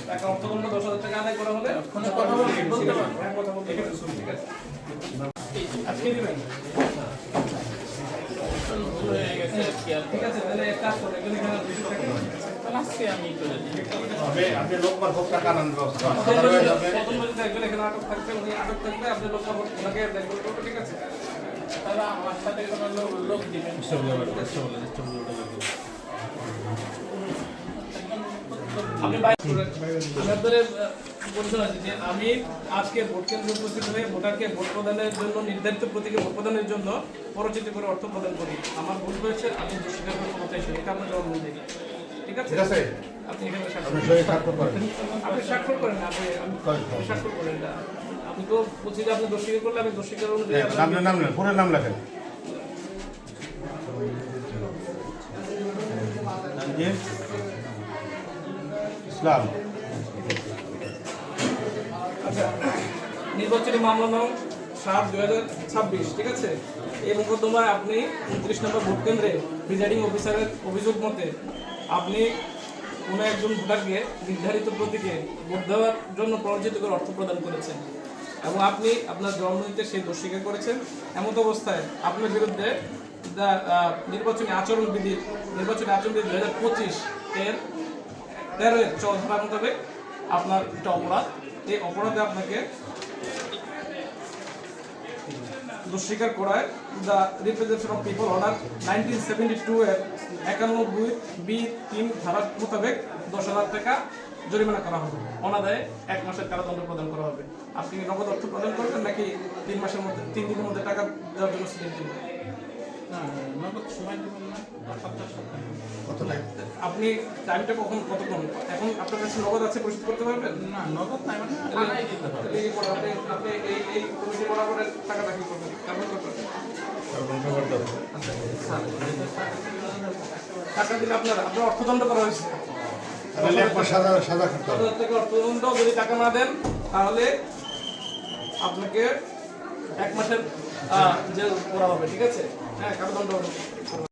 টাকা অর্থদণ্ড 10,000 টাকা আদায় করা হলে ফোনে কথা বলতে পারবেন। হ্যাঁ, কথা বলতে পারবেন। ঠিক আছে, আজকে দিবেন। হয়ে গেছে কি আর ঠিক আছে, তাহলে এক কাজ করুন, এগুলো এখানে বেশি থাকে। তাহলে আজকে আমি করে দিই। আপনি লোকমান হোক টাকা আনার ব্যবস্থা করেন। প্রথম যদি একজন এখানে আটক থাকবে, উনি আটক থাকবে, আপনি লোক পাবো, ওনাকে দেখবেন করবো, ঠিক আছে? তাহলে আমার সাথে কোনো লোক দিবেন। আপনি বাইরে আমি আপনাদের পরিচয় আছে যে আমি আজকে ভোট কেন্দ্রে উপস্থিত হয়ে ভোটারকে ভোট প্রদানের জন্য নির্ধারিত প্রতীকে ভোট প্রদানের জন্য পরিচিত করে অর্থ প্রদান করি। আমার ভুল হয়েছে, আমি স্বীকার করে ক্ষমতা এসে এটা আপনার জবাব দিই। ঠিক আছে, ঠিক আছে, আপনি এখানে আপনি সই স্বাক্ষর করেন। আপনি স্বাক্ষর করেন, আপনি স্বাক্ষর করেন এটা। আমি তো বলছি যে আপনি দোষ স্বীকার করলে আমি দোষ স্বীকার অনুযায়ী আপনার নাম নেন, পুরো নাম লেখেন। ইসলাম। আচ্ছা, নির্বাচনী মামলা নং 7/2026, ঠিক আছে? এই মোকদ্দমায় আপনি 29 নম্বর ভোট কেন্দ্রে প্রিজাইডিং অফিসারের অভিযোগ মতে আপনি কোনো একজন ভোটারকে নির্ধারিত প্রতীকে ভোট দেওয়ার জন্য পরিচিত করে অর্থ প্রদান করেছেন এবং আপনি আপনার জবানবন্দিতে সেই দোষ স্বীকার করেছেন। এমত অবস্থায় আপনার বিরুদ্ধে নির্বাচনী আচরণবিধি 2025 এর 13 ধারা মোতাবেক আপনার এটা অপরাধ। এই অপরাধে আপনাকে দোষ স্বীকার করায় the representation of people order 1972 এর 91(b)(3) ধারা মোতাবেক 10,000 টাকা জরিমানা করা হবে। অনাদায়ে 1 মাসের কারাদণ্ড প্রদান করা হবে। আপনি নগদ অর্থ প্রদান করবেন নাকি 3 দিনের মধ্যে টাকা দেওয়ার জন্য স্লিপ দিবেন? না, নগদ সময় দিবেন না, সপ্তাহ সপ্তাহ। কত টাকা? আপনি টাইমটা কতক্ষণ? এখন আপনার কাছে নগদ আছে, পরিশোধ করতে পারবেন? না, নগদ নাই মানে আনাই দিতে হবে। তাহলে কি করবেন? আপনি এই কমিটি বরাবরের টাকা দাখিল করবেন, কেমন করবেন? টাকা দিলে আপনার অর্থদণ্ড করা হয়েছে। তাহলে এক মাস সাজা খাটতে হবে। 10,000 টাকা অর্থদণ্ড, যদি টাকা না দেন তাহলে আপনাকে 1 মাসের জেল করা হবে, ঠিক আছে? হ্যাঁ, কারাদণ্ড হবে।